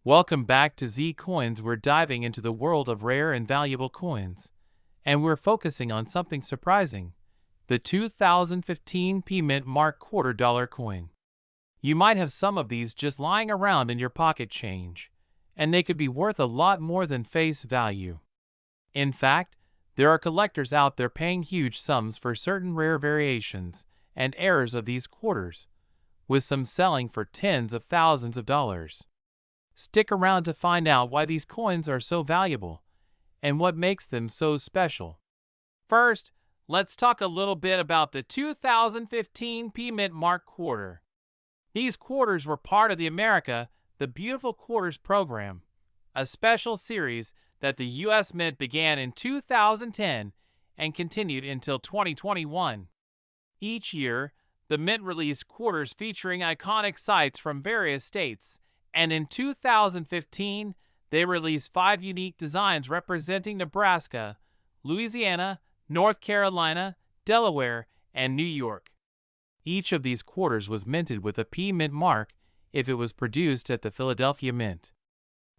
Welcome back to Z Coins. We're diving into the world of rare and valuable coins, and we're focusing on something surprising: the 2015 P Mint Mark $2 coin. You might have some of these just lying around in your pocket change, and they could be worth a lot more than face value. In fact, there are collectors out there paying huge sums for certain rare variations and errors of these quarters, with some selling for tens of thousands of dollars. Stick around to find out why these coins are so valuable and what makes them so special. First, let's talk a little bit about the 2015 P Mint Mark quarter. These quarters were part of the America the Beautiful Quarters program, a special series that the U.S. Mint began in 2010 and continued until 2021. Each year, the Mint released quarters featuring iconic sites from various states, and in 2015, they released 5 unique designs representing Nebraska, Louisiana, North Carolina, Delaware, and New York. Each of these quarters was minted with a P Mint mark if it was produced at the Philadelphia Mint.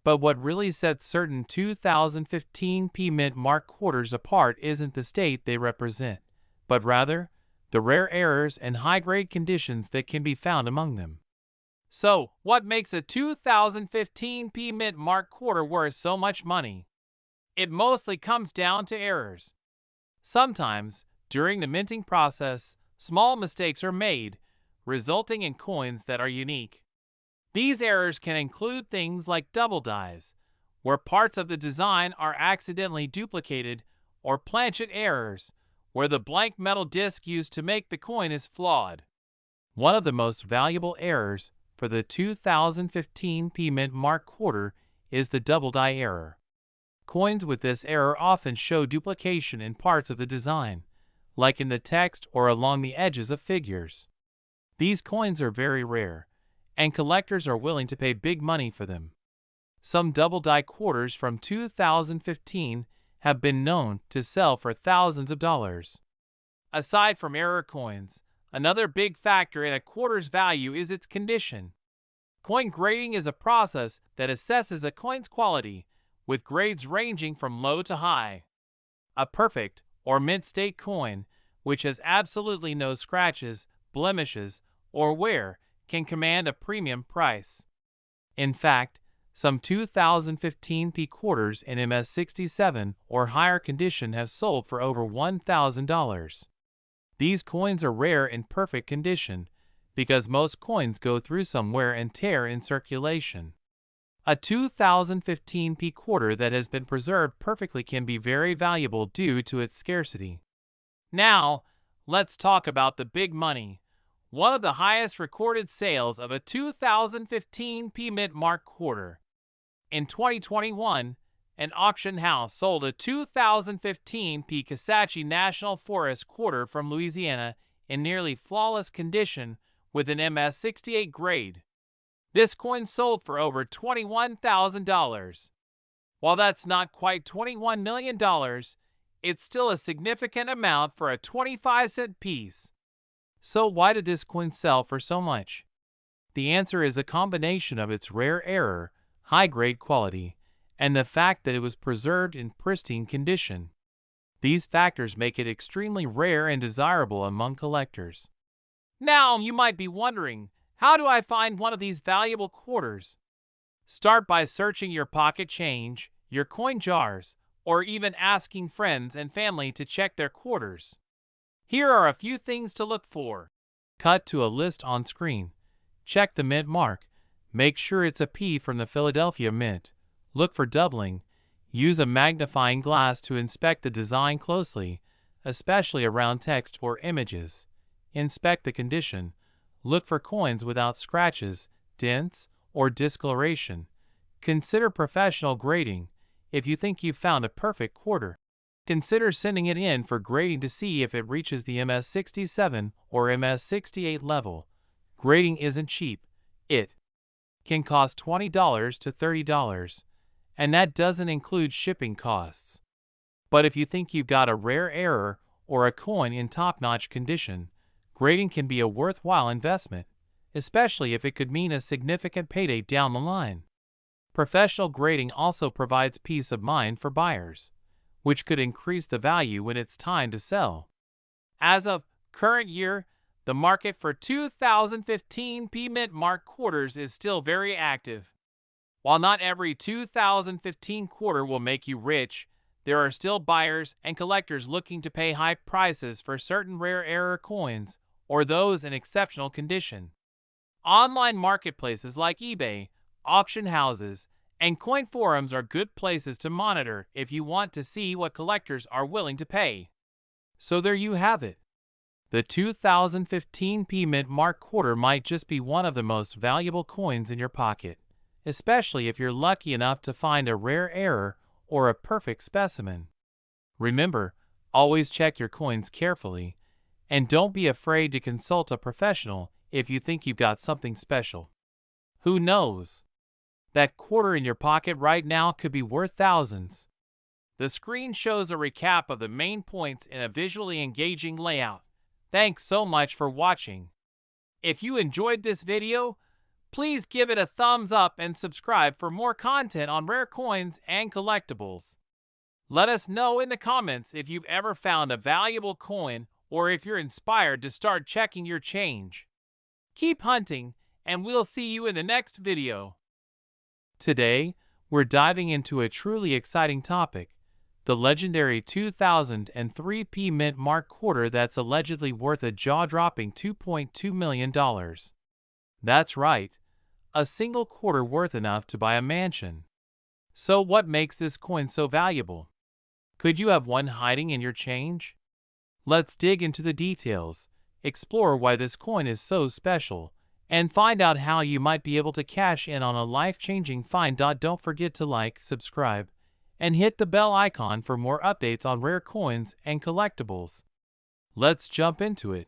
But what really sets certain 2015 P Mint Mark quarters apart isn't the state they represent, but rather the rare errors and high-grade conditions that can be found among them. So, what makes a 2015 P Mint Mark quarter worth so much money? It mostly comes down to errors. Sometimes, during the minting process, small mistakes are made, resulting in coins that are unique. These errors can include things like double dies, where parts of the design are accidentally duplicated, or planchet errors, where the blank metal disc used to make the coin is flawed. One of the most valuable errors for the 2015 P Mint Mark quarter is the double die error. Coins with this error often show duplication in parts of the design, like in the text or along the edges of figures. These coins are very rare, and collectors are willing to pay big money for them. Some double die quarters from 2015 have been known to sell for thousands of dollars. Aside from error coins, another big factor in a quarter's value is its condition. Coin grading is a process that assesses a coin's quality, with grades ranging from low to high. A perfect or mint state coin, which has absolutely no scratches, blemishes, or wear, can command a premium price. In fact, some 2015 P quarters in MS67 or higher condition have sold for over $1,000. These coins are rare in perfect condition because most coins go through some wear and tear in circulation. A 2015 P quarter that has been preserved perfectly can be very valuable due to its scarcity. Now, let's talk about the big money. One of the highest recorded sales of a 2015 P Mint Mark quarter. In 2021, an auction house sold a 2015 P Kisatchie National Forest quarter from Louisiana in nearly flawless condition with an MS68 grade. This coin sold for over $21,000. While that's not quite $21 million, it's still a significant amount for a 25-cent piece. So why did this coin sell for so much? The answer is a combination of its rare error, high-grade quality, and the fact that it was preserved in pristine condition. These factors make it extremely rare and desirable among collectors. Now you might be wondering, how do I find one of these valuable quarters? Start by searching your pocket change, your coin jars, or even asking friends and family to check their quarters. Here are a few things to look for. Cut to a list on screen. Check the mint mark. Make sure it's a P from the Philadelphia Mint. Look for doubling. Use a magnifying glass to inspect the design closely, especially around text or images. Inspect the condition. Look for coins without scratches, dents, or discoloration. Consider professional grading. If you think you've found a perfect quarter, consider sending it in for grading to see if it reaches the MS67 or MS68 level. Grading isn't cheap. It can cost $20 to $30, and that doesn't include shipping costs. But if you think you've got a rare error or a coin in top-notch condition, grading can be a worthwhile investment, especially if it could mean a significant payday down the line. Professional grading also provides peace of mind for buyers, which could increase the value when it's time to sell. As of current year, the market for 2015 P-Mint Mark quarters is still very active. While not every 2015 quarter will make you rich, there are still buyers and collectors looking to pay high prices for certain rare error coins or those in exceptional condition. Online marketplaces like eBay, auction houses, and coin forums are good places to monitor if you want to see what collectors are willing to pay. So there you have it. The 2015 P-Mint Mark quarter might just be one of the most valuable coins in your pocket, especially if you're lucky enough to find a rare error or a perfect specimen. Remember, always check your coins carefully, and don't be afraid to consult a professional if you think you've got something special. Who knows? That quarter in your pocket right now could be worth thousands. The screen shows a recap of the main points in a visually engaging layout. Thanks so much for watching. If you enjoyed this video, please give it a thumbs up and subscribe for more content on rare coins and collectibles. Let us know in the comments if you've ever found a valuable coin or if you're inspired to start checking your change. Keep hunting, and we'll see you in the next video. Today, we're diving into a truly exciting topic, the legendary 2003 P-Mint Mark quarter that's allegedly worth a jaw-dropping $2.2 million. That's right, a single quarter worth enough to buy a mansion. So what makes this coin so valuable? Could you have one hiding in your change? Let's dig into the details, explore why this coin is so special, and find out how you might be able to cash in on a life-changing find. Don't forget to like, subscribe, and hit the bell icon for more updates on rare coins and collectibles. Let's jump into it.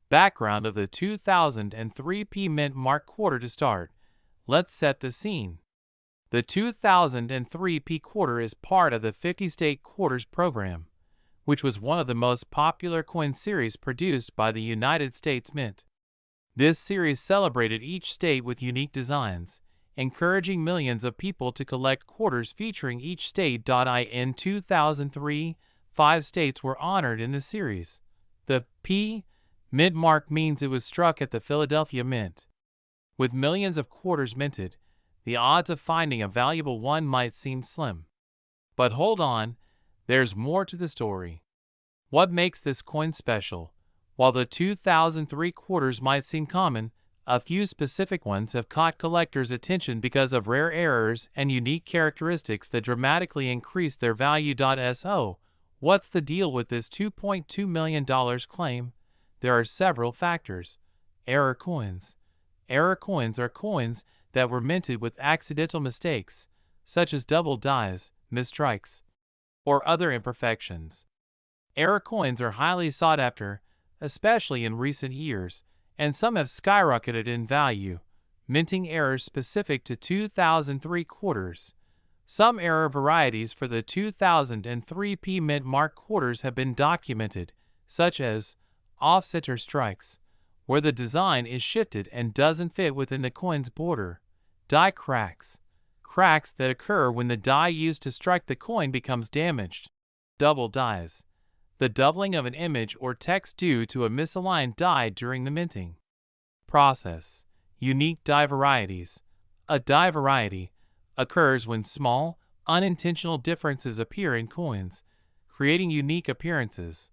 Background of the 2003 P-Mint Mark quarter. To start, let's set the scene. The 2003 P quarter is part of the 50-state quarters program, which was one of the most popular coin series produced by the United States Mint. This series celebrated each state with unique designs, encouraging millions of people to collect quarters featuring each state. In 2003, 5 states were honored in the series. The P-Mint mark means it was struck at the Philadelphia Mint. With millions of quarters minted, the odds of finding a valuable one might seem slim. But hold on, there's more to the story. What makes this coin special? While the 2003 quarters might seem common, a few specific ones have caught collectors' attention because of rare errors and unique characteristics that dramatically increase their value. So, what's the deal with this $2.2 million claim? There are several factors. Error coins. Error coins are coins that were minted with accidental mistakes, such as double dies, misstrikes, or other imperfections. Error coins are highly sought after, especially in recent years, and some have skyrocketed in value. Minting errors specific to 2003 quarters. Some error varieties for the 2003 P-Mint Mark quarters have been documented, such as offset or strikes, where the design is shifted and doesn't fit within the coin's border. Die cracks. Cracks that occur when the die used to strike the coin becomes damaged. Double dies. The doubling of an image or text due to a misaligned die during the minting process. Unique die varieties. A die variety occurs when small, unintentional differences appear in coins, creating unique appearances.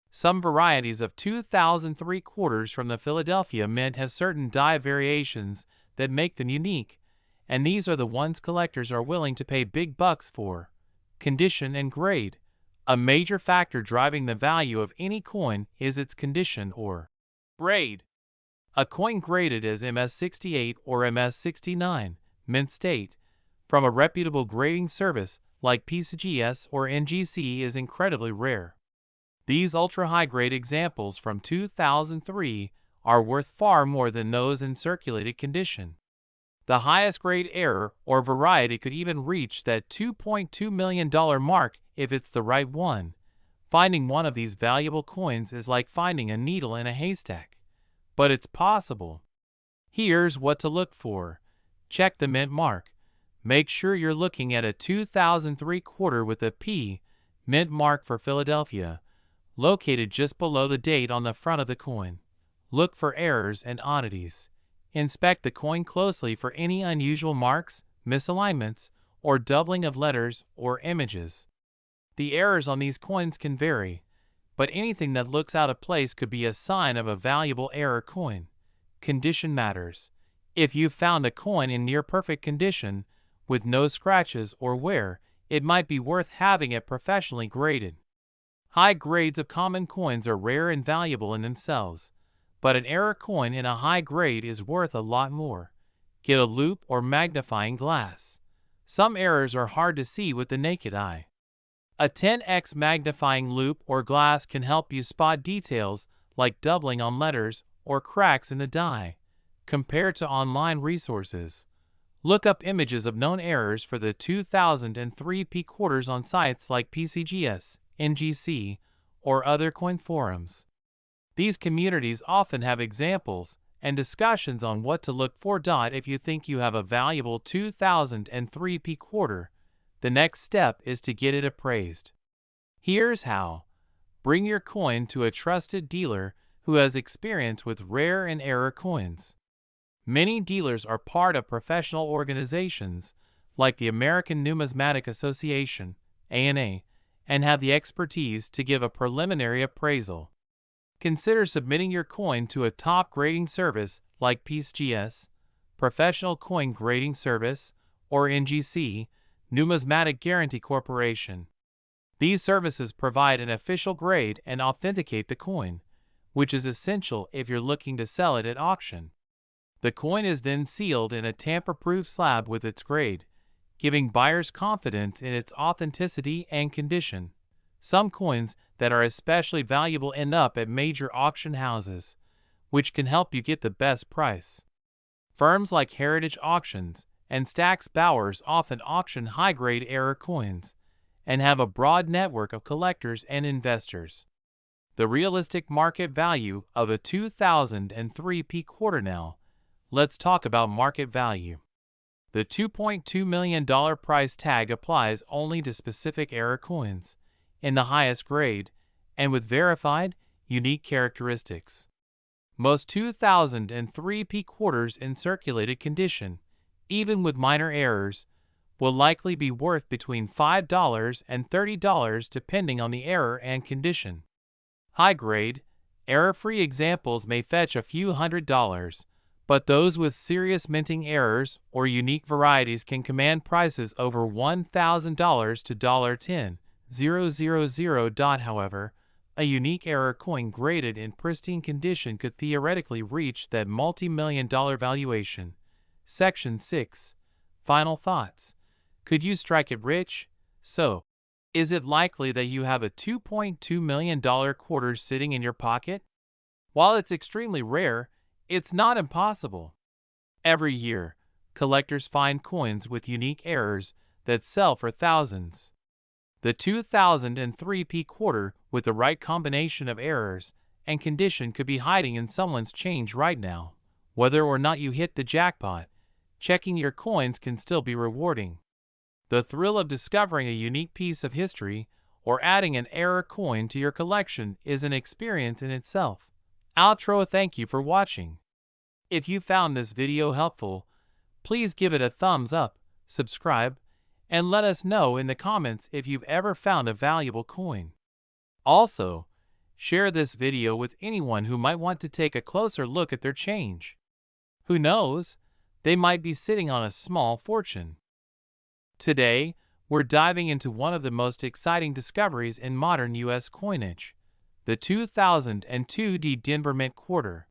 Some varieties of 2003 quarters from the Philadelphia Mint have certain die variations that make them unique, and these are the ones collectors are willing to pay big bucks for. Condition and grade. A major factor driving the value of any coin is its condition or grade. A coin graded as MS68 or MS69, mint state, from a reputable grading service like PCGS or NGC is incredibly rare. These ultra-high grade examples from 2003 are worth far more than those in circulated condition. The highest grade error or variety could even reach that $2.2 million mark if it's the right one. Finding one of these valuable coins is like finding a needle in a haystack. But it's possible. Here's what to look for. Check the mint mark. Make sure you're looking at a 2003 quarter with a P, mint mark for Philadelphia, located just below the date on the front of the coin. Look for errors and oddities. Inspect the coin closely for any unusual marks, misalignments, or doubling of letters or images. The errors on these coins can vary, but anything that looks out of place could be a sign of a valuable error coin. Condition matters. If you've found a coin in near perfect condition, with no scratches or wear, it might be worth having it professionally graded. High grades of common coins are rare and valuable in themselves, but an error coin in a high grade is worth a lot more. Get a loupe or magnifying glass. Some errors are hard to see with the naked eye. A 10x magnifying loupe or glass can help you spot details like doubling on letters or cracks in the die. Compared to online resources, look up images of known errors for the 2003 P quarters on sites like PCGS, NGC, or other coin forums. These communities often have examples and discussions on what to look for. If you think you have a valuable 2003 P quarter, the next step is to get it appraised. Here's how. Bring your coin to a trusted dealer who has experience with rare and error coins. Many dealers are part of professional organizations like the American Numismatic Association, ANA, and have the expertise to give a preliminary appraisal. Consider submitting your coin to a top grading service like PCGS, Professional Coin Grading Service, or NGC, Numismatic Guarantee Corporation. These services provide an official grade and authenticate the coin, which is essential if you're looking to sell it at auction. The coin is then sealed in a tamper-proof slab with its grade, giving buyers confidence in its authenticity and condition. Some coins that are especially valuable end up at major auction houses, which can help you get the best price. Firms like Heritage Auctions and Stack's Bowers often auction high-grade error coins and have a broad network of collectors and investors. The realistic market value of a 2003 P quarter now. Let's talk about market value. The $2.2 million price tag applies only to specific error coins in the highest grade and with verified, unique characteristics. Most 2003 P quarters in circulated condition, even with minor errors, will likely be worth between $5 and $30 depending on the error and condition. High-grade, error-free examples may fetch a few $100s, but those with serious minting errors or unique varieties can command prices over $1,000 to $10,000. However, a unique error coin graded in pristine condition could theoretically reach that multi-million-dollar valuation. Section 6. Final thoughts. Could you strike it rich? So, is it likely that you have a $2.2 million quarter sitting in your pocket? While it's extremely rare, it's not impossible. Every year, collectors find coins with unique errors that sell for thousands. The 2003 P quarter with the right combination of errors and condition could be hiding in someone's change right now. Whether or not you hit the jackpot, checking your coins can still be rewarding. The thrill of discovering a unique piece of history or adding an error coin to your collection is an experience in itself. Outro. Thank you for watching. If you found this video helpful, please give it a thumbs up, subscribe, and let us know in the comments if you've ever found a valuable coin. Also, share this video with anyone who might want to take a closer look at their change. Who knows, they might be sitting on a small fortune. Today, we're diving into one of the most exciting discoveries in modern U.S. coinage, the 2002 Denver Mint Quarter.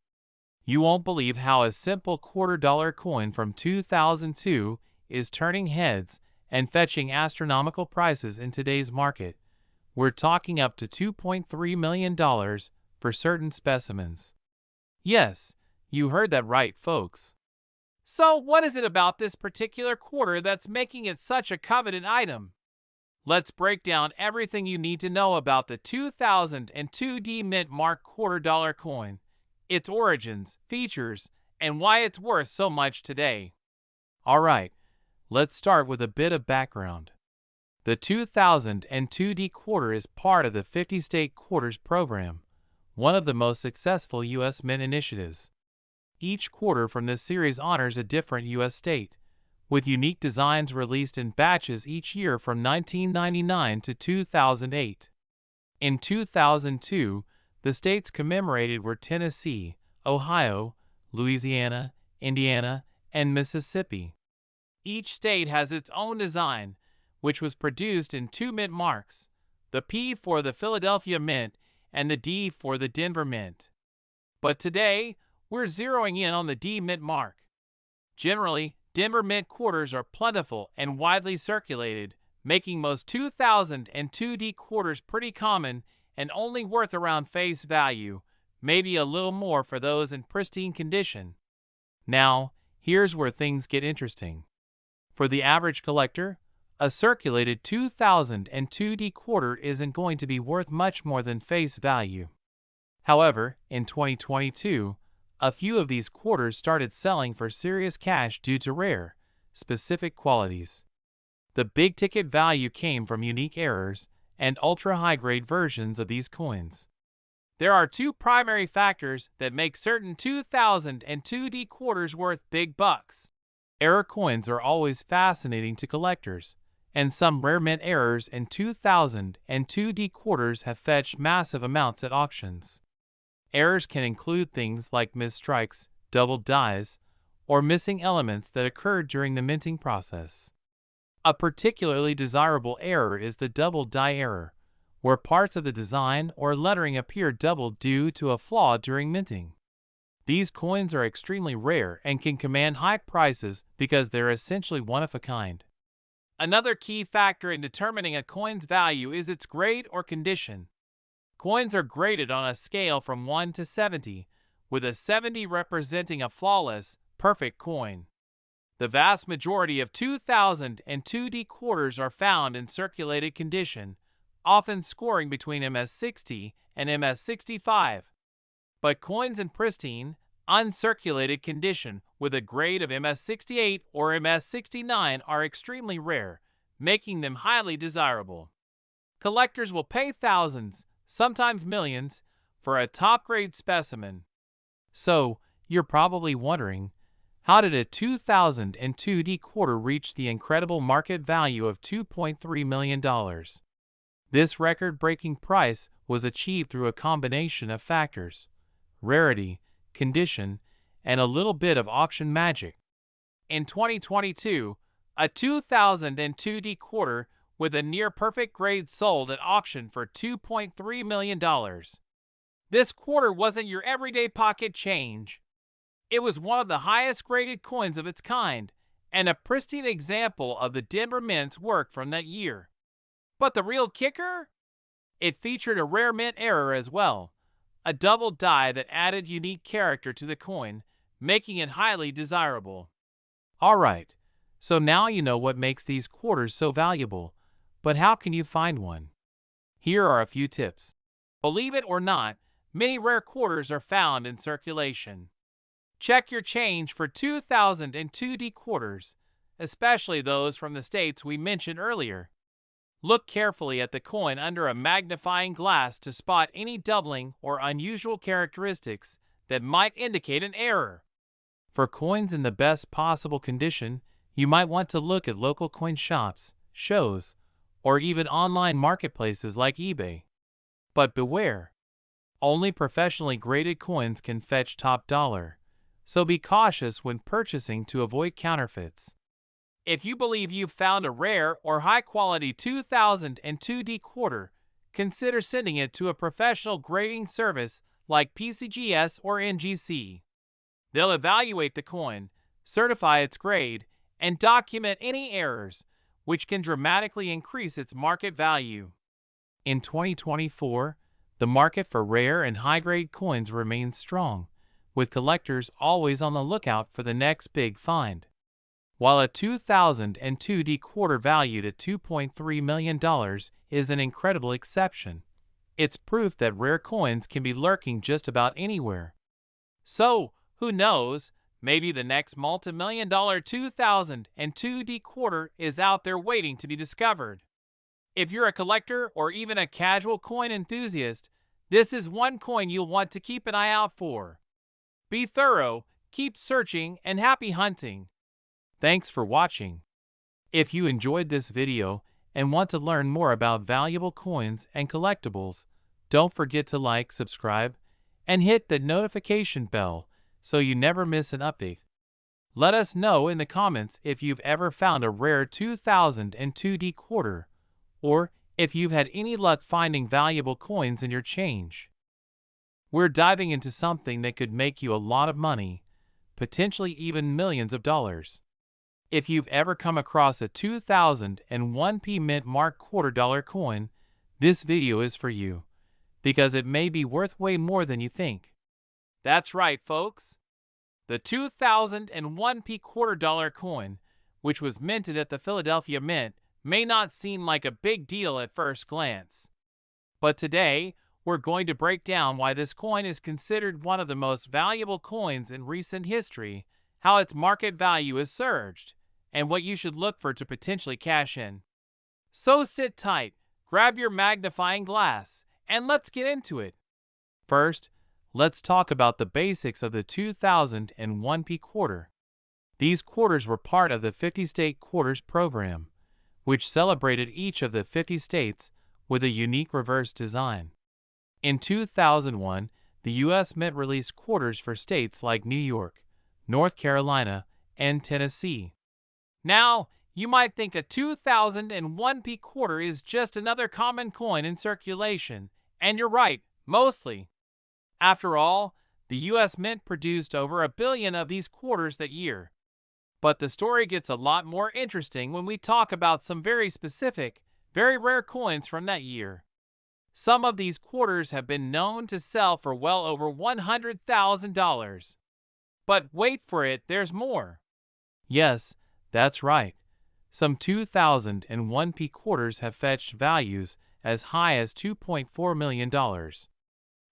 You won't believe how a simple $quarter coin from 2002 is turning heads and fetching astronomical prices in today's market. We're talking up to $2.3 million for certain specimens. Yes, you heard that right, folks. So what is it about this particular quarter that's making it such a coveted item? Let's break down everything you need to know about the 2002 D Mint Mark $quarter coin, its origins, features, and why it's worth so much today. Alright, Let's start with a bit of background. The 2002 D quarter is part of the 50-state quarters program, one of the most successful U.S. mint initiatives. Each quarter from this series honors a different U.S. state, with unique designs released in batches each year from 1999 to 2008. In 2002, the states commemorated were Tennessee, Ohio, Louisiana, Indiana, and Mississippi. Each state has its own design, which was produced in two mint marks, the P for the Philadelphia Mint and the D for the Denver Mint. But today, we're zeroing in on the D mint mark. Generally, Denver Mint quarters are plentiful and widely circulated, making most 2002 D quarters pretty common and only worth around face value, maybe a little more for those in pristine condition. Now, here's where things get interesting. For the average collector, a circulated 2002 D quarter isn't going to be worth much more than face value. However, in 2022, a few of these quarters started selling for serious cash due to rare, specific qualities. The big ticket value came from unique errors and ultra-high-grade versions of these coins. There are two primary factors that make certain 2002 D quarters worth big bucks. Error coins are always fascinating to collectors, and some rare mint errors in 2002 D quarters have fetched massive amounts at auctions. Errors can include things like missed strikes, doubled dies, or missing elements that occurred during the minting process. A particularly desirable error is the doubled die error, where parts of the design or lettering appear doubled due to a flaw during minting. These coins are extremely rare and can command high prices because they're essentially one of a kind. Another key factor in determining a coin's value is its grade or condition. Coins are graded on a scale from 1 to 70, with a 70 representing a flawless, perfect coin. The vast majority of 2002 D quarters are found in circulated condition, often scoring between MS60 and MS65. But coins in pristine, uncirculated condition with a grade of MS68 or MS69 are extremely rare, making them highly desirable. Collectors will pay thousands, sometimes millions, for a top-grade specimen. So, you're probably wondering, how did a 2002 D quarter reach the incredible market value of $2.3 million? This record-breaking price was achieved through a combination of factors: rarity, condition, and a little bit of auction magic. In 2022, a 2002 D quarter with a near-perfect grade sold at auction for $2.3 million. This quarter wasn't your everyday pocket change. It was one of the highest-graded coins of its kind, and a pristine example of the Denver Mint's work from that year. But the real kicker? It featured a rare mint error as well, a double die that added unique character to the coin, making it highly desirable. Alright, so now you know what makes these quarters so valuable, but how can you find one? Here are a few tips. Believe it or not, many rare quarters are found in circulation. Check your change for 2002 D quarters, especially those from the states we mentioned earlier. Look carefully at the coin under a magnifying glass to spot any doubling or unusual characteristics that might indicate an error. For coins in the best possible condition, you might want to look at local coin shops, shows, or even online marketplaces like eBay. But beware! Only professionally graded coins can fetch top dollar, so be cautious when purchasing to avoid counterfeits. If you believe you've found a rare or high-quality 2002 D quarter, consider sending it to a professional grading service like PCGS or NGC. They'll evaluate the coin, certify its grade, and document any errors, which can dramatically increase its market value. In 2024, the market for rare and high-grade coins remains strong, with collectors always on the lookout for the next big find. While a 2002 D quarter valued at $2.3 million is an incredible exception, it's proof that rare coins can be lurking just about anywhere. So, who knows, Maybe the next multi-million-dollar 2002D quarter is out there waiting to be discovered. If you're a collector or even a casual coin enthusiast, this is one coin you'll want to keep an eye out for. Be thorough, keep searching, and happy hunting. Thanks for watching. If you enjoyed this video and want to learn more about valuable coins and collectibles, don't forget to like, subscribe, and hit the notification bell so you never miss an update. Let us know in the comments if you've ever found a rare 2002D quarter, or if you've had any luck finding valuable coins in your change. We're diving into something that could make you a lot of money, potentially even millions of dollars. If you've ever come across a 2001 mint mark $quarter coin, this video is for you, because it may be worth way more than you think. That's right, folks. The 2001 $quarter coin, which was minted at the Philadelphia Mint, may not seem like a big deal at first glance. But today, we're going to break down why this coin is considered one of the most valuable coins in recent history, how its market value has surged, and what you should look for to potentially cash in. So sit tight, grab your magnifying glass, and let's get into it. First, let's talk about the basics of the 2001 quarter. These quarters were part of the 50-state quarters program, which celebrated each of the 50 states with a unique reverse design. In 2001, the U.S. Mint released quarters for states like New York, North Carolina, and Tennessee. Now, you might think a 2001 quarter is just another common coin in circulation, and you're right, mostly. After all, the U.S. Mint produced over 1 billion of these quarters that year. But the story gets a lot more interesting when we talk about some very specific, very rare coins from that year. Some of these quarters have been known to sell for well over $100,000. But wait for it, there's more. Yes, that's right. Some 2001 quarters have fetched values as high as $2.4 million.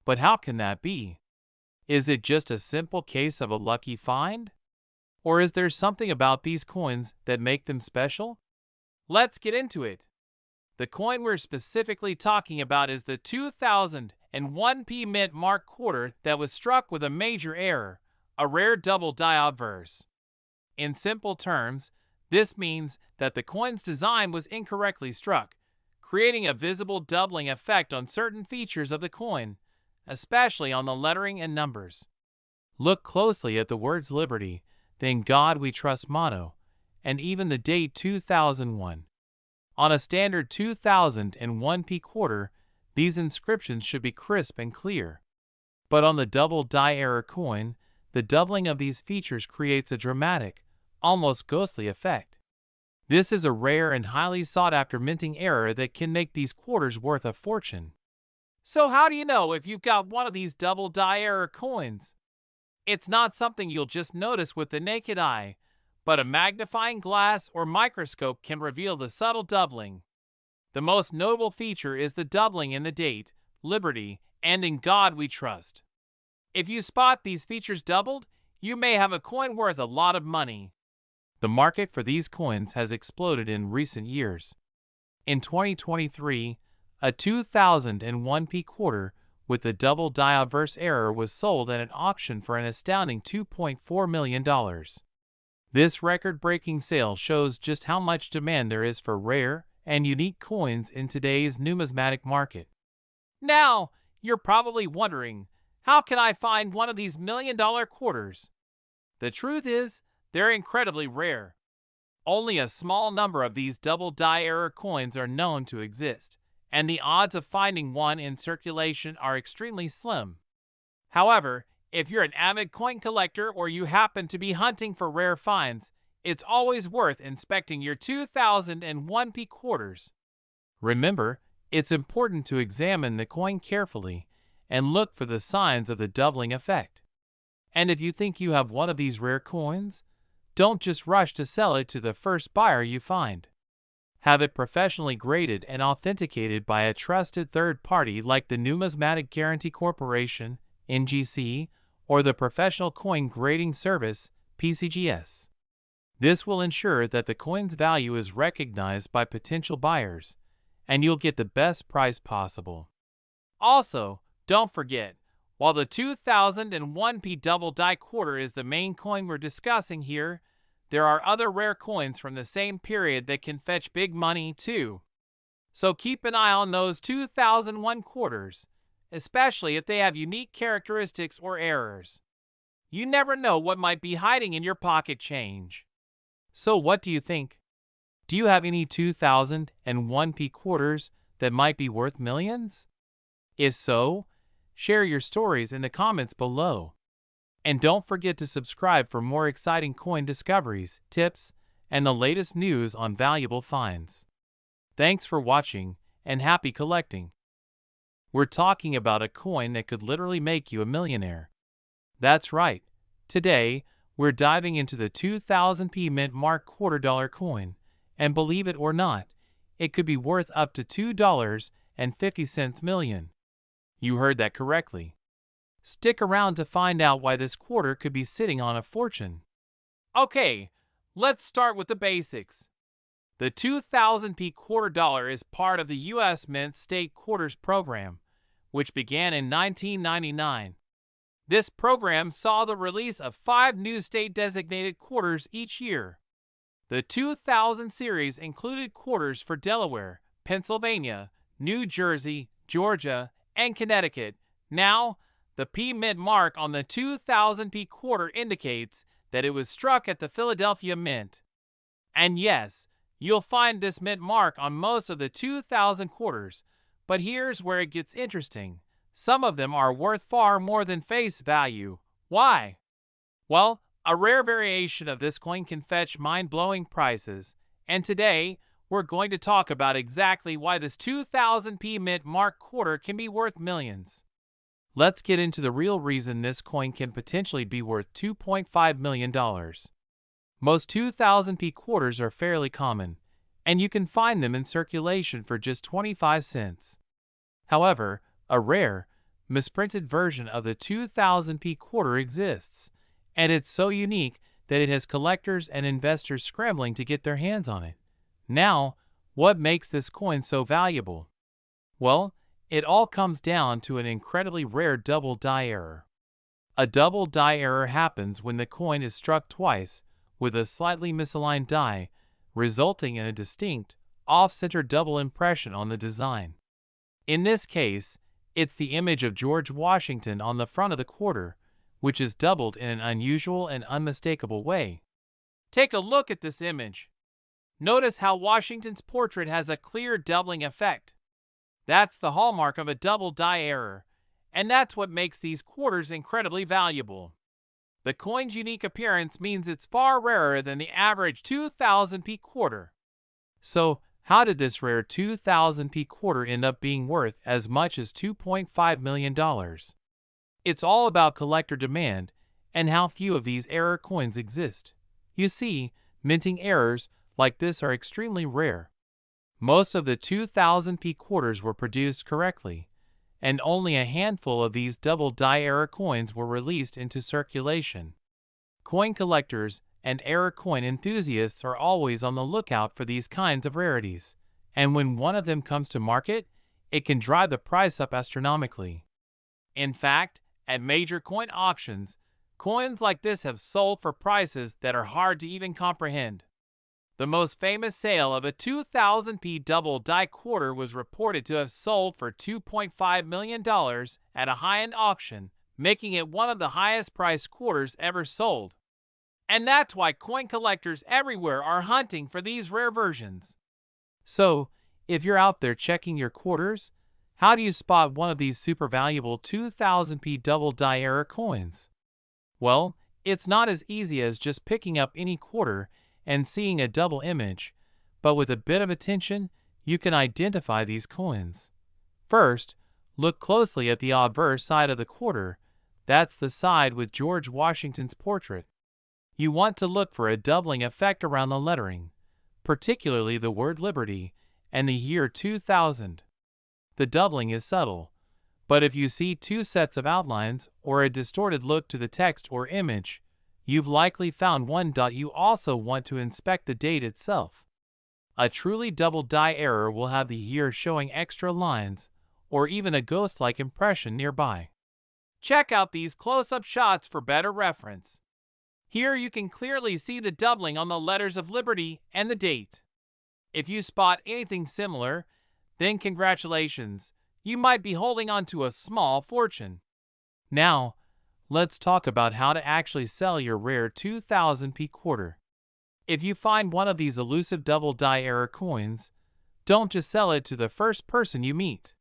But how can that be? Is it just a simple case of a lucky find? Or is there something about these coins that make them special? Let's get into it. The coin we're specifically talking about is the 2001 mint mark quarter that was struck with a major error, a rare double die obverse. In simple terms, this means that the coin's design was incorrectly struck, creating a visible doubling effect on certain features of the coin, especially on the lettering and numbers. Look closely at the words Liberty, the In God We Trust motto, and even the date 2001. On a standard 2001 quarter, these inscriptions should be crisp and clear. But on the double die error coin, the doubling of these features creates a dramatic, almost ghostly effect. This is a rare and highly sought-after minting error that can make these quarters worth a fortune. So how do you know if you've got one of these double die error coins? It's not something you'll just notice with the naked eye, but a magnifying glass or microscope can reveal the subtle doubling. The most notable feature is the doubling in the date, Liberty, and In God We Trust. If you spot these features doubled, you may have a coin worth a lot of money. The market for these coins has exploded in recent years. In 2023, a 2001 quarter with the double die obverse error was sold at an auction for an astounding $2.4 million. This record-breaking sale shows just how much demand there is for rare and unique coins in today's numismatic market. Now, you're probably wondering, how can I find one of these million-dollar quarters? The truth is, they're incredibly rare. Only a small number of these double die error coins are known to exist, and the odds of finding one in circulation are extremely slim. However, if you're an avid coin collector or you happen to be hunting for rare finds, it's always worth inspecting your 2001 quarters. Remember, it's important to examine the coin carefully and look for the signs of the doubling effect. And if you think you have one of these rare coins, don't just rush to sell it to the first buyer you find. Have it professionally graded and authenticated by a trusted third party like the Numismatic Guarantee Corporation, NGC, or the Professional Coin Grading Service, PCGS. This will ensure that the coin's value is recognized by potential buyers, and you'll get the best price possible. Also, don't forget, while the 2001p double die quarter is the main coin we're discussing here, there are other rare coins from the same period that can fetch big money too. So keep an eye on those 2001 quarters, especially if they have unique characteristics or errors. You never know what might be hiding in your pocket change. So what do you think? Do you have any 2001p quarters that might be worth millions? If so, share your stories in the comments below. And don't forget to subscribe for more exciting coin discoveries, tips, and the latest news on valuable finds. Thanks for watching, and happy collecting. We're talking about a coin that could literally make you a millionaire. That's right. Today, we're diving into the 2000p mint mark $2 coin, and believe it or not, it could be worth up to $2.50 million. You heard that correctly. Stick around to find out why this quarter could be sitting on a fortune. Okay, let's start with the basics. The 2000p $2 is part of the U.S. Mint State Quarters program, which began in 1999. This program saw the release of 5 new state-designated quarters each year. The 2000 series included quarters for Delaware, Pennsylvania, New Jersey, Georgia, and Connecticut. Now, the P Mint mark on the 2000p quarter indicates that it was struck at the Philadelphia Mint. And yes, you'll find this mint mark on most of the 2000 quarters, but here's where it gets interesting. Some of them are worth far more than face value. Why? Well, a rare variation of this coin can fetch mind-blowing prices, and today, we're going to talk about exactly why this 2000p mint mark quarter can be worth millions. Let's get into the real reason this coin can potentially be worth $2.5 million. Most 2000p quarters are fairly common, and you can find them in circulation for just 25 cents. However, a rare, misprinted version of the 2000p quarter exists, and it's so unique that it has collectors and investors scrambling to get their hands on it. Now, what makes this coin so valuable? Well, it all comes down to an incredibly rare double die error. A double die error happens when the coin is struck twice with a slightly misaligned die, resulting in a distinct, off-center double impression on the design. In this case, it's the image of George Washington on the front of the quarter, which is doubled in an unusual and unmistakable way. Take a look at this image. Notice how Washington's portrait has a clear doubling effect. That's the hallmark of a double die error, and that's what makes these quarters incredibly valuable. The coin's unique appearance means it's far rarer than the average 2000p quarter. So, how did this rare 2000p quarter end up being worth as much as $2.5 million? It's all about collector demand and how few of these error coins exist. You see, minting errors like this are extremely rare. Most of the 2000p quarters were produced correctly, and only a handful of these double die error coins were released into circulation. Coin collectors and error coin enthusiasts are always on the lookout for these kinds of rarities, and when one of them comes to market, it can drive the price up astronomically. In fact, at major coin auctions, coins like this have sold for prices that are hard to even comprehend. The most famous sale of a 2000p double die quarter was reported to have sold for $2.5 million at a high-end auction, making it one of the highest-priced quarters ever sold. And that's why coin collectors everywhere are hunting for these rare versions. So, if you're out there checking your quarters, how do you spot one of these super valuable 2000p double die error coins? Well, it's not as easy as just picking up any quarter and seeing a double image, but with a bit of attention, you can identify these coins. First, look closely at the obverse side of the quarter. That's the side with George Washington's portrait. You want to look for a doubling effect around the lettering, particularly the word Liberty and the year 2000. The doubling is subtle, but if you see two sets of outlines or a distorted look to the text or image, you've likely found one. You also want to inspect the date itself. A truly double die error will have the year showing extra lines, or even a ghost-like impression nearby. Check out these close-up shots for better reference. Here you can clearly see the doubling on the letters of Liberty and the date. If you spot anything similar, then congratulations, you might be holding on to a small fortune. Now, let's talk about how to actually sell your rare 2000p quarter. If you find one of these elusive double die error coins, don't just sell it to the first person you meet.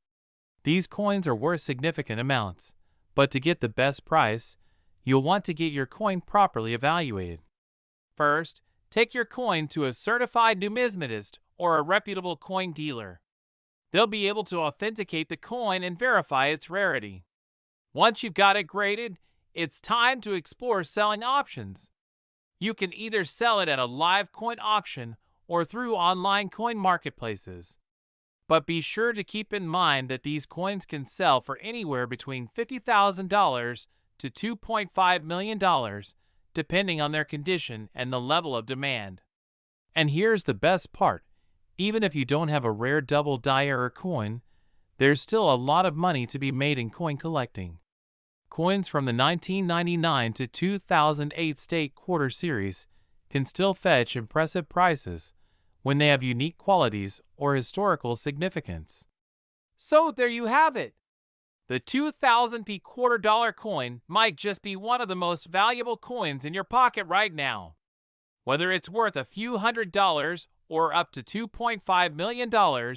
These coins are worth significant amounts, but to get the best price, you'll want to get your coin properly evaluated. First, take your coin to a certified numismatist or a reputable coin dealer. They'll be able to authenticate the coin and verify its rarity. Once you've got it graded, it's time to explore selling options. You can either sell it at a live coin auction or through online coin marketplaces. But be sure to keep in mind that these coins can sell for anywhere between $50,000 to $2.5 million, depending on their condition and the level of demand. And here's the best part. Even if you don't have a rare double die error coin, there's still a lot of money to be made in coin collecting. Coins from the 1999 to 2008 state quarter series can still fetch impressive prices when they have unique qualities or historical significance. So there you have it. The 2000p $quarter coin might just be one of the most valuable coins in your pocket right now. Whether it's worth a few $100s or up to $2.5 million,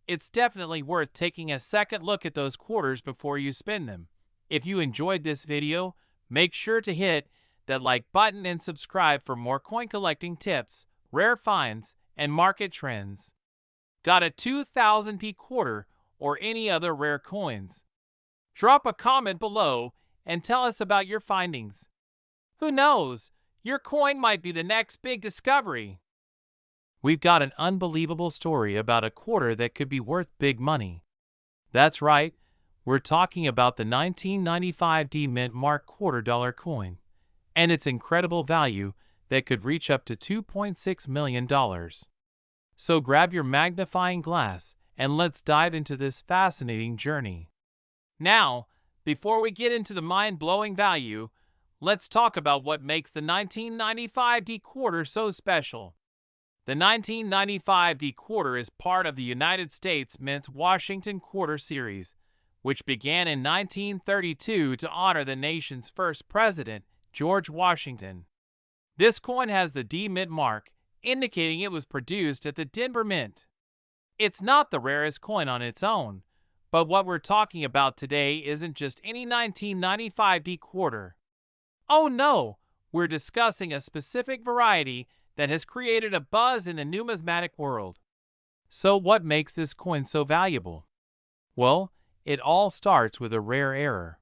it's definitely worth taking a second look at those quarters before you spend them. If you enjoyed this video, make sure to hit that like button and subscribe for more coin collecting tips, rare finds, and market trends. Got a 2000p quarter or any other rare coins? Drop a comment below and tell us about your findings. Who knows, your coin might be the next big discovery. We've got an unbelievable story about a quarter that could be worth big money. That's right, we're talking about the 1995 D Mint Mark $quarter coin and its incredible value that could reach up to $2.6 million. So grab your magnifying glass and let's dive into this fascinating journey. Now, before we get into the mind-blowing value, let's talk about what makes the 1995 D quarter so special. The 1995 D quarter is part of the United States Mint's Washington Quarter Series, which began in 1932 to honor the nation's first president, George Washington. This coin has the D Mint mark, indicating it was produced at the Denver Mint. It's not the rarest coin on its own, but what we're talking about today isn't just any 1995 D quarter. Oh no, we're discussing a specific variety that has created a buzz in the numismatic world. So what makes this coin so valuable? Well, it all starts with a rare error.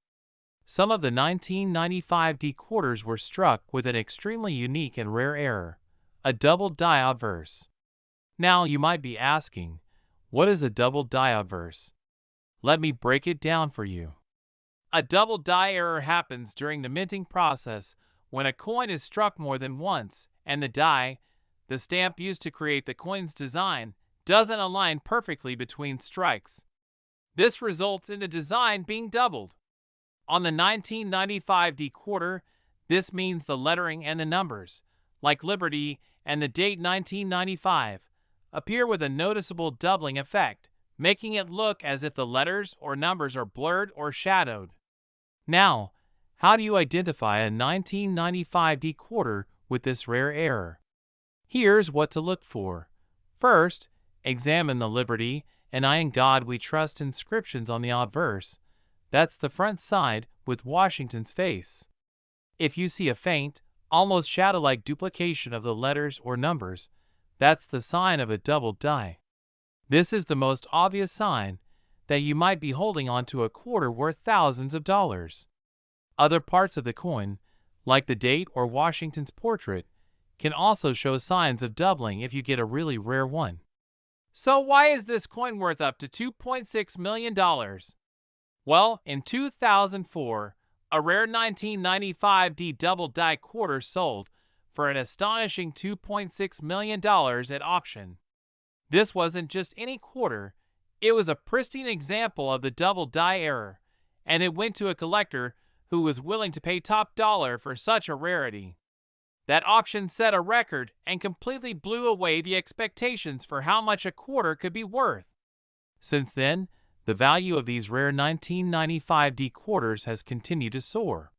Some of the 1995 D quarters were struck with an extremely unique and rare error, a double die obverse. Now you might be asking, what is a double die obverse? Let me break it down for you. A double die error happens during the minting process when a coin is struck more than once and the die, the stamp used to create the coin's design, doesn't align perfectly between strikes. This results in the design being doubled. On the 1995 D quarter, this means the lettering and the numbers, like Liberty and the date 1995, appear with a noticeable doubling effect, making it look as if the letters or numbers are blurred or shadowed. Now, how do you identify a 1995 D quarter with this rare error? Here's what to look for. First, examine the Liberty and I in God We Trust inscriptions on the obverse. That's the front side with Washington's face. If you see a faint, almost shadow-like duplication of the letters or numbers, that's the sign of a double die. This is the most obvious sign that you might be holding on to a quarter worth thousands of dollars. Other parts of the coin, like the date or Washington's portrait, can also show signs of doubling if you get a really rare one. So why is this coin worth up to $2.6 million? Well, in 2004, A rare 1995D double die quarter sold for an astonishing $2.6 million at auction. This wasn't just any quarter, it was a pristine example of the double die error, and it went to a collector who was willing to pay top dollar for such a rarity. That auction set a record and completely blew away the expectations for how much a quarter could be worth. Since then, the value of these rare 1995D quarters has continued to soar.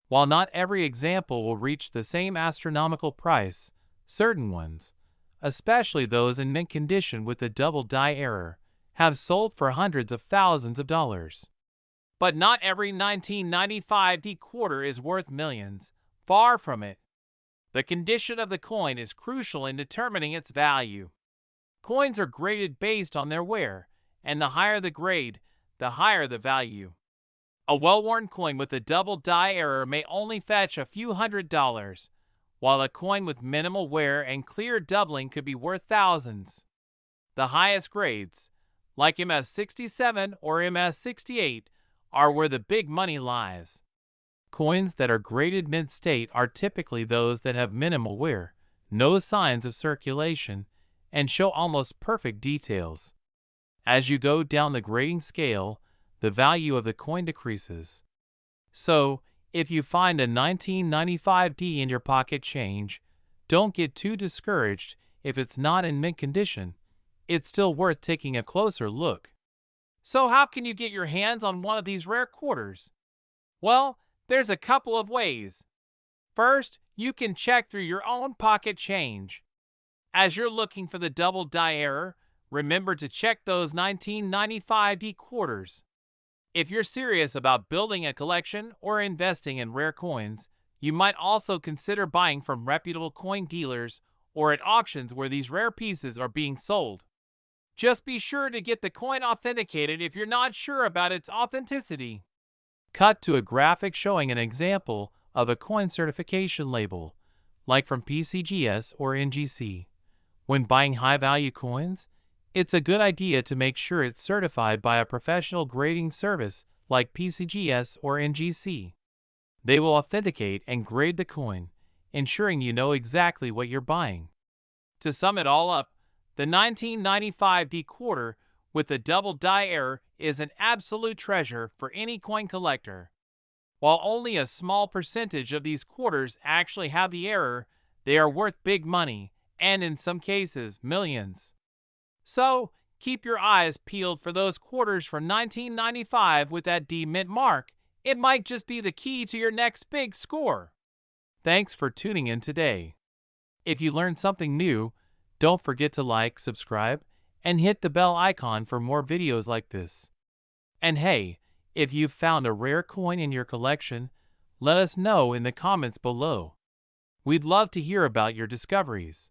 While not every example will reach the same astronomical price, certain ones, especially those in mint condition with the double die error, have sold for hundreds of thousands of dollars. But not every 1995D quarter is worth millions. Far from it. The condition of the coin is crucial in determining its value. Coins are graded based on their wear, and the higher the grade, the higher the value. A well-worn coin with a double die error may only fetch a few $100s, while a coin with minimal wear and clear doubling could be worth thousands. The highest grades, like MS-67 or MS-68, are where the big money lies. Coins that are graded mint state are typically those that have minimal wear, no signs of circulation, and show almost perfect details. As you go down the grading scale, the value of the coin decreases. So, if you find a 1995D in your pocket change, don't get too discouraged if it's not in mint condition. It's still worth taking a closer look. So how can you get your hands on one of these rare quarters? Well, there's a couple of ways. First, you can check through your own pocket change. As you're looking for the double die error, remember to check those 1995D quarters. If you're serious about building a collection or investing in rare coins, you might also consider buying from reputable coin dealers or at auctions where these rare pieces are being sold. Just be sure to get the coin authenticated if you're not sure about its authenticity. Cut to a graphic showing an example of a coin certification label, like from PCGS or NGC. When buying high-value coins, it's a good idea to make sure it's certified by a professional grading service like PCGS or NGC. They will authenticate and grade the coin, ensuring you know exactly what you're buying. To sum it all up, the 1995D quarter with the double die error is an absolute treasure for any coin collector. While only a small percentage of these quarters actually have the error, they are worth big money, and in some cases, millions. So, keep your eyes peeled for those quarters from 1995 with that D mint mark. It might just be the key to your next big score. Thanks for tuning in today. If you learned something new, don't forget to like, subscribe, and hit the bell icon for more videos like this. And hey, if you've found a rare coin in your collection, let us know in the comments below. We'd love to hear about your discoveries.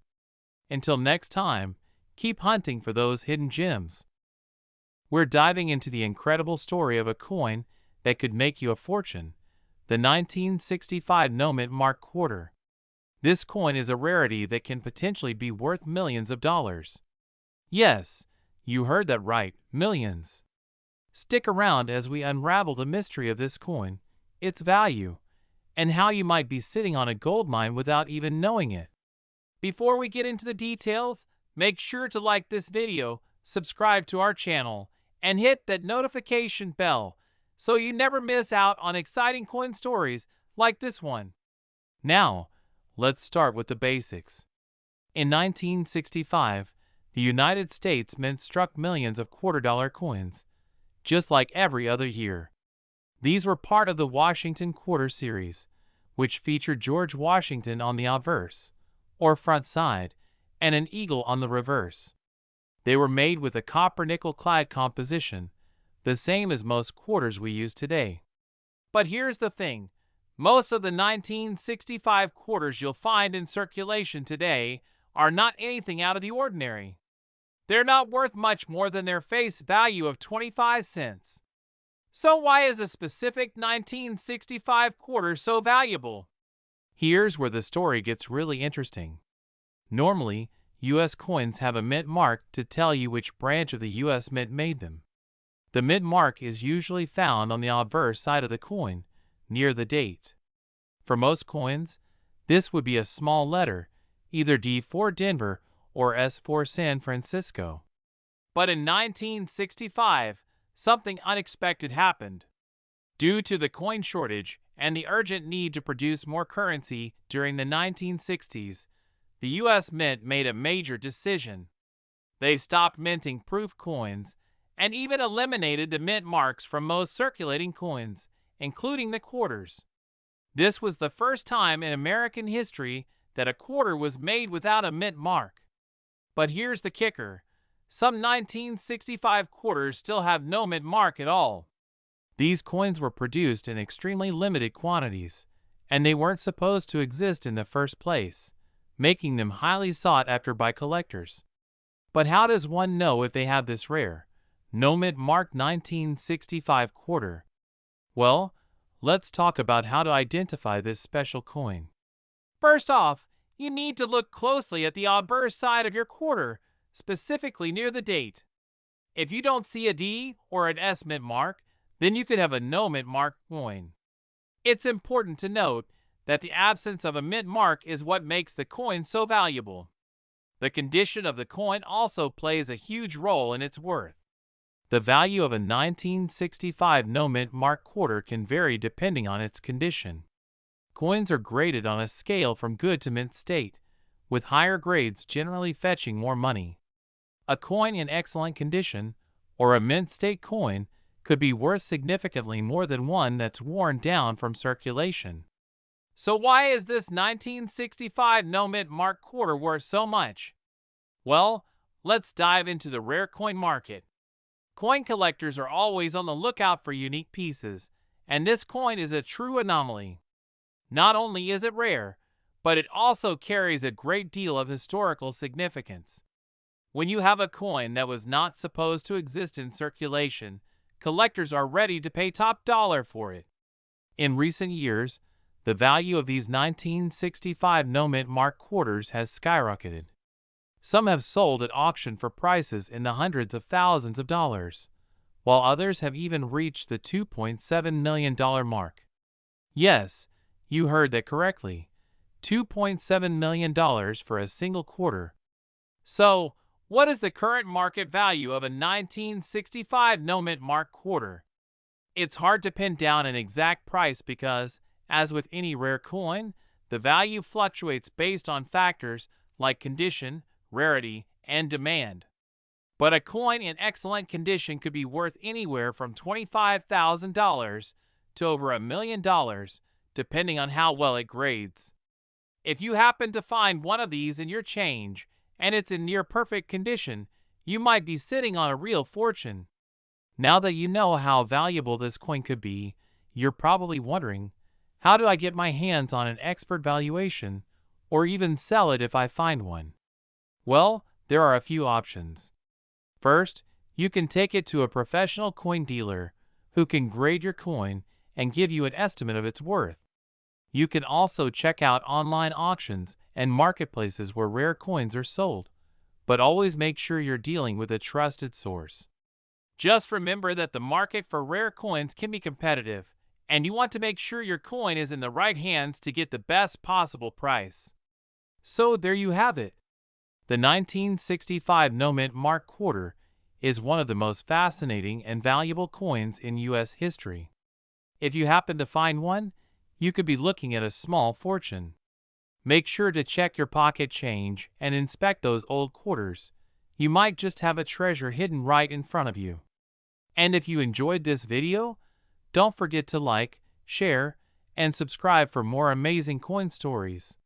Until next time, keep hunting for those hidden gems. We're diving into the incredible story of a coin that could make you a fortune, the 1965 no mint mark quarter. This coin is a rarity that can potentially be worth millions of dollars. Yes, you heard that right, millions. Stick around as we unravel the mystery of this coin, its value, and how you might be sitting on a gold mine without even knowing it. Before we get into the details, make sure to like this video, subscribe to our channel, and hit that notification bell so you never miss out on exciting coin stories like this one. Now, let's start with the basics. In 1965, the United States Mint struck millions of quarter-dollar coins, just like every other year. These were part of the Washington Quarter Series, which featured George Washington on the obverse, or front side, and an eagle on the reverse. They were made with a copper-nickel clad composition, the same as most quarters we use today. But here's the thing. Most of the 1965 quarters you'll find in circulation today are not anything out of the ordinary. They're not worth much more than their face value of 25 cents. So why is a specific 1965 quarter so valuable? Here's where the story gets really interesting. Normally, U.S. coins have a mint mark to tell you which branch of the U.S. Mint made them. The mint mark is usually found on the obverse side of the coin, near the date. For most coins, this would be a small letter, either D for Denver or S for San Francisco. But in 1965, something unexpected happened. Due to the coin shortage and the urgent need to produce more currency during the 1960s, the U.S. Mint made a major decision. They stopped minting proof coins and even eliminated the mint marks from most circulating coins, including the quarters. This was the first time in American history that a quarter was made without a mint mark. But here's the kicker. Some 1965 quarters still have no mint mark at all. These coins were produced in extremely limited quantities, and they weren't supposed to exist in the first place, making them highly sought after by collectors. But how does one know if they have this rare, no mint mark 1965 quarter? Well, let's talk about how to identify this special coin. First off, you need to look closely at the obverse side of your quarter, specifically near the date. If you don't see a D or an S mint mark, then you could have a no mint mark coin. It's important to note that the absence of a mint mark is what makes the coin so valuable. The condition of the coin also plays a huge role in its worth. The value of a 1965 no mint mark quarter can vary depending on its condition. Coins are graded on a scale from good to mint state, with higher grades generally fetching more money. A coin in excellent condition, or a mint state coin, could be worth significantly more than one that's worn down from circulation. So why is this 1965 no mint mark quarter worth so much? Well, let's dive into the rare coin market. Coin collectors are always on the lookout for unique pieces, and this coin is a true anomaly. Not only is it rare, but it also carries a great deal of historical significance. When you have a coin that was not supposed to exist in circulation, collectors are ready to pay top dollar for it. In recent years, the value of these 1965 no mint mark quarters has skyrocketed. Some have sold at auction for prices in the hundreds of thousands of dollars, while others have even reached the $2.7 million mark. Yes, you heard that correctly. $2.7 million for a single quarter. So, what is the current market value of a 1965 no mint mark quarter? It's hard to pin down an exact price because, as with any rare coin, the value fluctuates based on factors like condition, rarity, and demand. But a coin in excellent condition could be worth anywhere from $25,000 to over $1 million, depending on how well it grades. If you happen to find one of these in your change, and it's in near perfect condition, you might be sitting on a real fortune. Now that you know how valuable this coin could be, you're probably wondering, how do I get my hands on an expert valuation, or even sell it if I find one? Well, there are a few options. First, you can take it to a professional coin dealer who can grade your coin and give you an estimate of its worth. You can also check out online auctions and marketplaces where rare coins are sold, but always make sure you're dealing with a trusted source. Just remember that the market for rare coins can be competitive, and you want to make sure your coin is in the right hands to get the best possible price. So there you have it. The 1965 no mint mark quarter is one of the most fascinating and valuable coins in U.S. history. If you happen to find one, you could be looking at a small fortune. Make sure to check your pocket change and inspect those old quarters. You might just have a treasure hidden right in front of you. And if you enjoyed this video, don't forget to like, share, and subscribe for more amazing coin stories.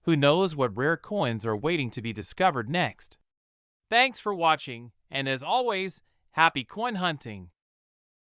Who knows what rare coins are waiting to be discovered next? Thanks for watching, and as always, happy coin hunting!